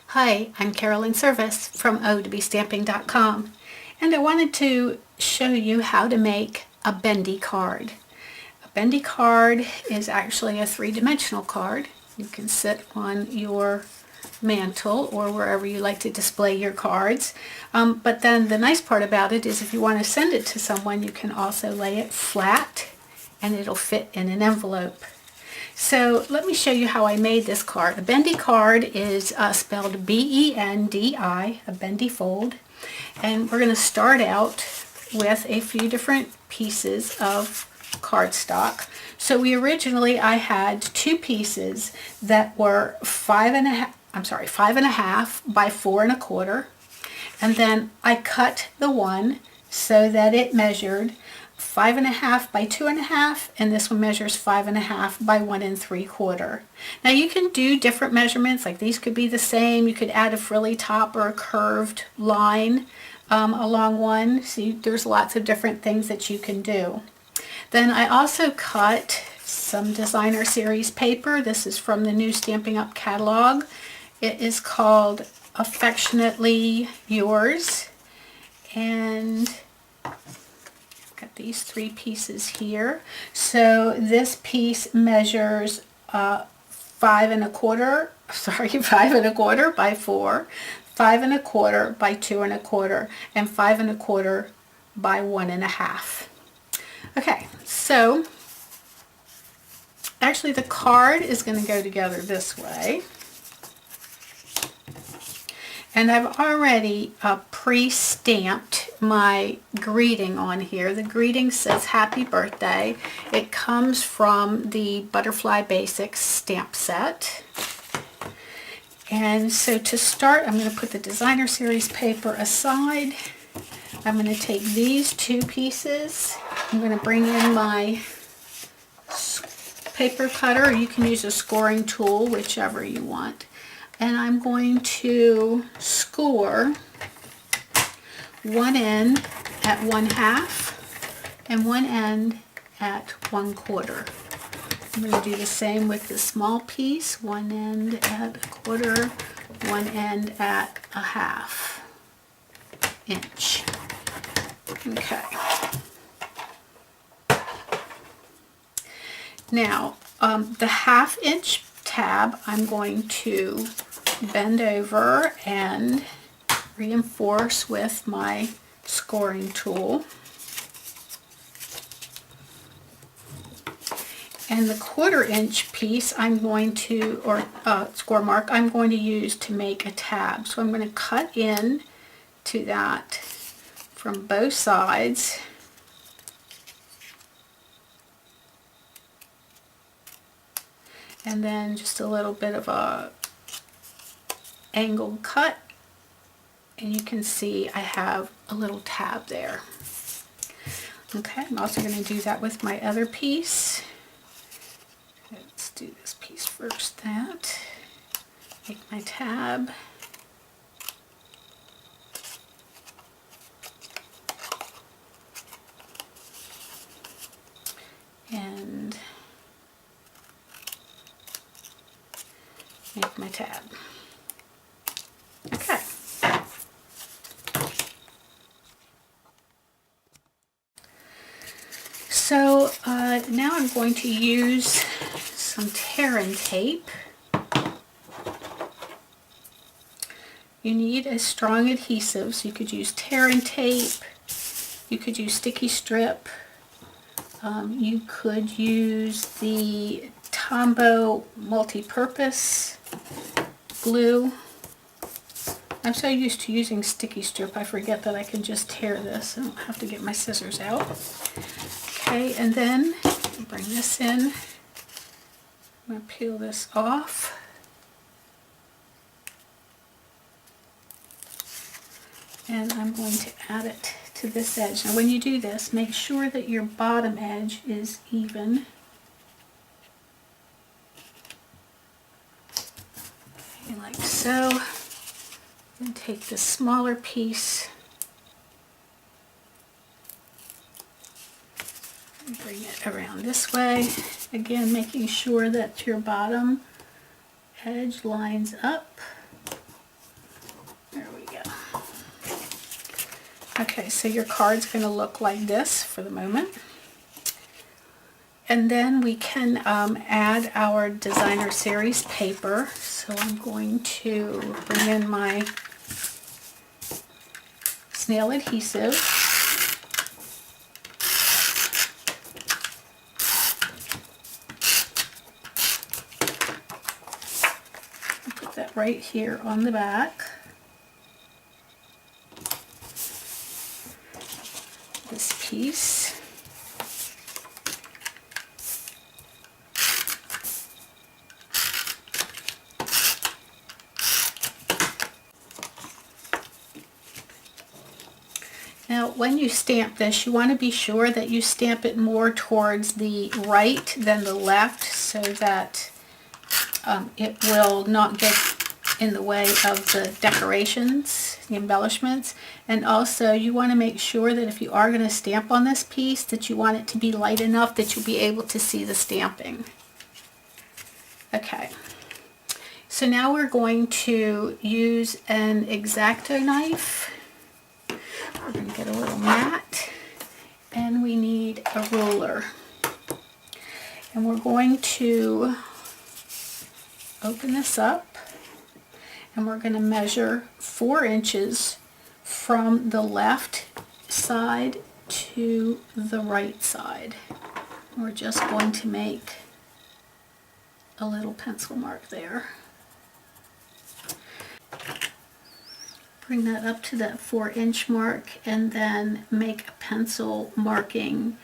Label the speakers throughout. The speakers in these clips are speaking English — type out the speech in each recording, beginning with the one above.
Speaker 1: Hi, I'm AtYourServiss from O2Bstamping.com, and I wanted to show you how to make a bendy card. A bendy card is actually a three-dimensional card. You can sit on your mantle or wherever you like to display your cards. But then the nice part about it is if you want to send it to someone, you can also lay it flat and it'll fit in an envelope. So let me show you how I made this card. A bendy card is spelled B-E-N-D-I, a bendy fold. And we're going to start out with a few different pieces of cardstock. So I had two pieces that were 5.5 by 4.25. And then I cut the one so that it measured 5.5 by 2.5, and this one measures 5.5 by 1 3/4. Now you can do different measurements, like these could be the same. You could add a frilly top or a curved line along one. See, there's lots of different things that you can do. Then I also cut some designer series paper. This is from the new Stampin' Up! Catalog. It is called Affectionately Yours, and got these three pieces here. So this piece measures 5.25 by 4, 5.25 by 2.25, and 5.25 by 1.5. Okay, so actually the card is going to go together this way. And I've already pre-stamped my greeting on here. The greeting says happy birthday. It comes from the Butterfly Basics stamp set. And so to start, I'm going to put the designer series paper aside. I'm going to take these two pieces. I'm going to bring in my paper cutter. You can use a scoring tool, whichever you want. And I'm going to score one end at 1/2 and one end at 1/4. I'm going to do the same with the small piece, one end at 1/4, one end at 1/2 inch. Okay. Now, the 1/2 inch tab, I'm going to bend over and reinforce with my scoring tool. And the 1/4 inch piece I'm going to, or score mark, I'm going to use to make a tab. So I'm going to cut in to that from both sides. And then just a little bit of a angled cut, and you can see I have a little tab there. Okay, I'm also going to do that with my other piece. Let's do this piece first. That, make my tab. And make my tab. Okay. So now I'm going to use some tear and tape. You need a strong adhesive, so you could use tear and tape, you could use sticky strip, you could use the Tombow multi-purpose glue. I'm so used to using sticky strip, I forget that I can just tear this. I don't have to get my scissors out. Okay, and then bring this in. I'm going to peel this off. And I'm going to add it to this edge. Now when you do this, make sure that your bottom edge is even. Okay, like so. And take the smaller piece Bring it around this way. Again, making sure that your bottom edge lines up. There we go. Okay, so your card's going to look like this for the moment. And then we can add our designer series paper. So I'm going to bring in my snail adhesive. Put that right here on the back. This piece. Now, when you stamp this, you want to be sure that you stamp it more towards the right than the left so that it will not get in the way of the decorations, the embellishments. And also, you want to make sure that if you are going to stamp on this piece, that you want it to be light enough that you'll be able to see the stamping. Okay. So now we're going to use an X-Acto knife. We're going to get a little mat, and we need a ruler. And we're going to open this up, and we're going to measure 4 inches from the left side to the right side. We're just going to make a little pencil mark there. Bring that up to that 4-inch mark, and then make a pencil marking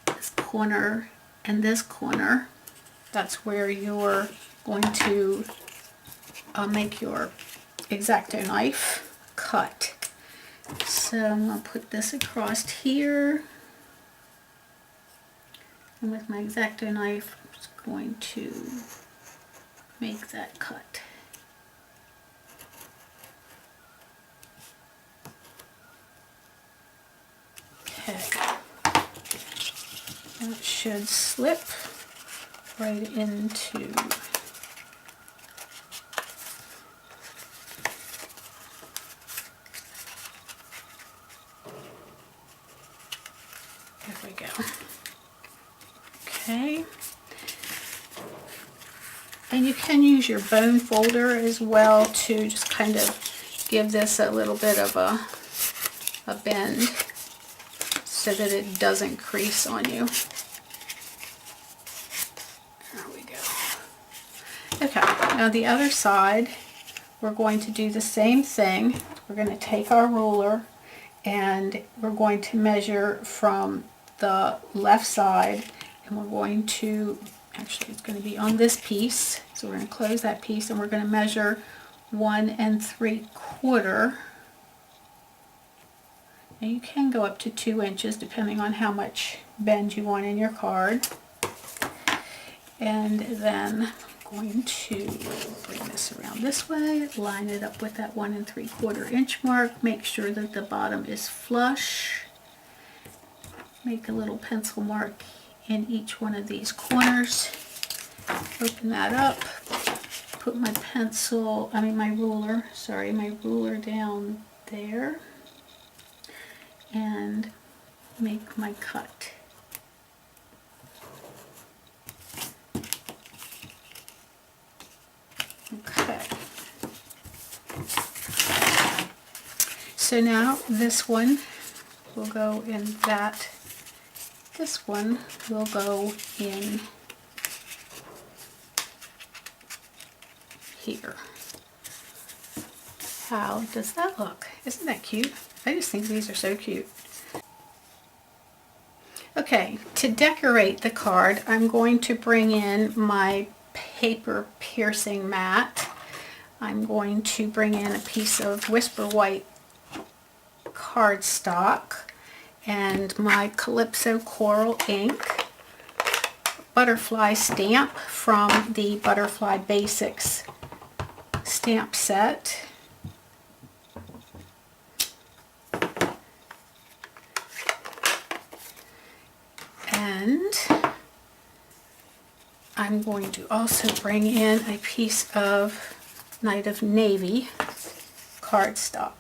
Speaker 1: this corner and this corner. That's where you're going to make your X-Acto knife cut. So I'm going to put this across here, and with my X-Acto knife I'm just going to make that cut. That should slip right into there we go. Okay. And you can use your bone folder as well to just kind of give this a little bit of a bend, so that it doesn't crease on you. There we go. Okay, now the other side, we're going to do the same thing. We're going to take our ruler, and we're going to measure from the left side, and we're going to, actually it's going to be on this piece, so we're going to close that piece, and we're going to measure 1 3/4. Now you can go up to 2 inches depending on how much bend you want in your card. And then I'm going to bring this around this way, line it up with that 1 3/4 inch mark, make sure that the bottom is flush. Make a little pencil mark in each one of these corners. Open that up, put my my ruler down there, and make my cut. Okay. So now this one will go in that. This one will go in here. How does that look? Isn't that cute? I just think these are so cute. Okay, to decorate the card, I'm going to bring in my paper piercing mat. I'm going to bring in a piece of Whisper White cardstock and my Calypso Coral ink, butterfly stamp from the Butterfly Basics stamp set, And I'm going to also bring in a piece of Night of Navy cardstock.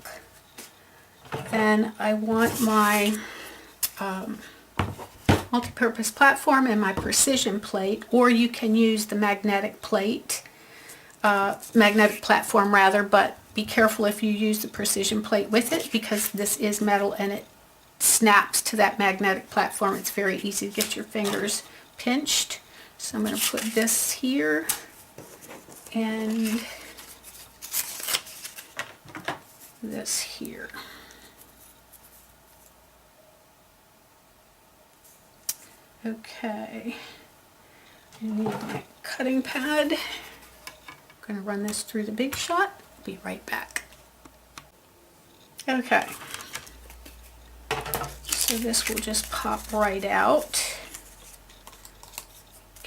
Speaker 1: Then I want my multi-purpose platform and my precision plate, or you can use the magnetic plate, magnetic platform rather, but be careful if you use the precision plate with it, because this is metal and it snaps to that magnetic platform. It's very easy to get your fingers pinched. So I'm going to put this here and this here. Okay, I need my cutting pad. I'm going to run this through the Big Shot. Be right back. Okay, so this will just pop right out.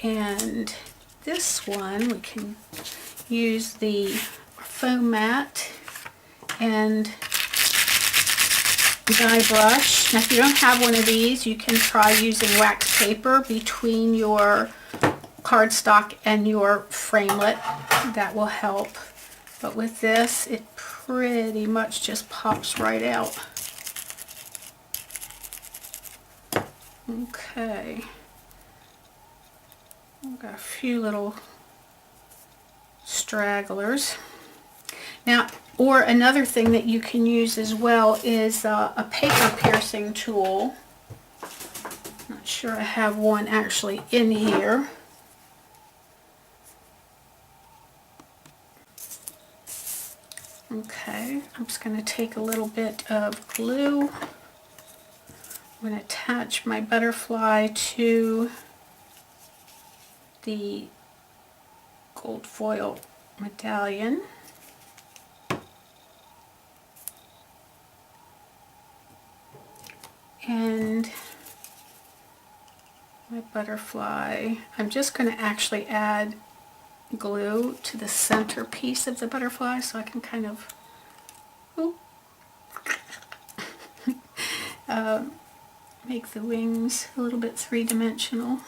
Speaker 1: And this one we can use the foam mat and die brush. Now if you don't have one of these, you can try using wax paper between your cardstock and your framelit. That will help. But with this, it pretty much just pops right out. Okay. I've got a few little stragglers. Now, or another thing that you can use as well is a paper piercing tool. Not sure I have one actually in here. Okay, I'm just going to take a little bit of glue. I'm going to attach my butterfly to the gold foil medallion. And my butterfly, I'm just going to actually add glue to the center piece of the butterfly so I can kind of make the wings a little bit three-dimensional.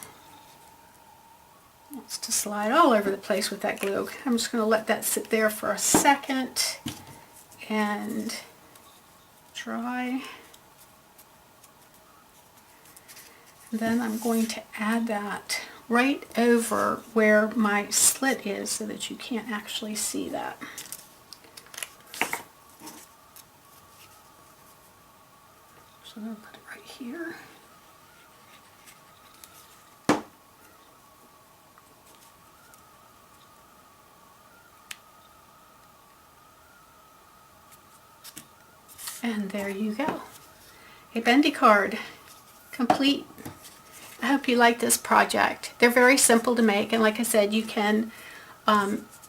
Speaker 1: Wants to slide all over the place with that glue. I'm just going to let that sit there for a second and dry. Then I'm going to add that right over where my slit is so that you can't actually see that. So I'm going to put it right here. And there you go. A Bendi card, complete. I hope you like this project. They're very simple to make, and like I said, you can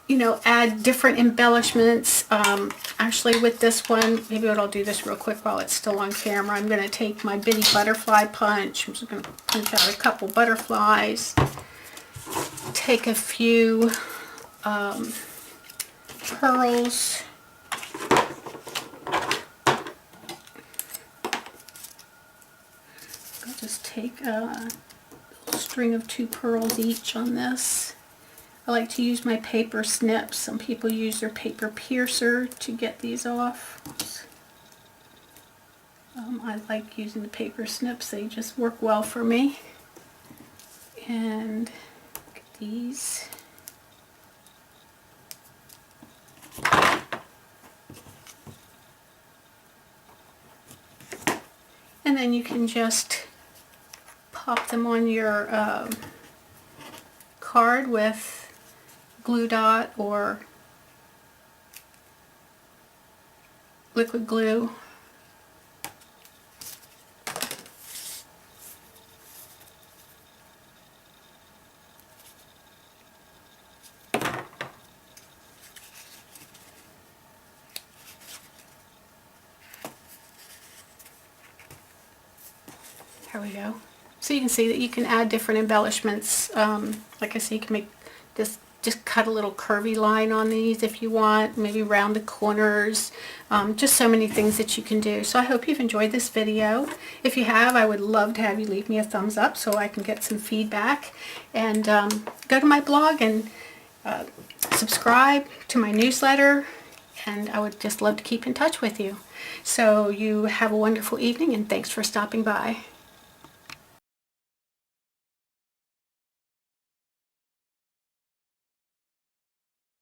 Speaker 1: you know, add different embellishments. Actually with this one, maybe I'll do this real quick while it's still on camera. I'm going to take my bitty butterfly punch. I'm just going to punch out a couple butterflies. Take a few pearls. I'll just take a string of 2 pearls each on this. I like to use my paper snips. Some people use their paper piercer to get these off. I like using the paper snips. They just work well for me. And look at these. And then you can just pop them on your card with glue dot or liquid glue. There we go. So you can see that you can add different embellishments. Like I said, you can make this just cut a little curvy line on these if you want, maybe round the corners. Just so many things that you can do. So I hope you've enjoyed this video. If you have, I would love to have you leave me a thumbs up so I can get some feedback. And go to my blog and subscribe to my newsletter, and I would just love to keep in touch with you. So you have a wonderful evening, and thanks for stopping by.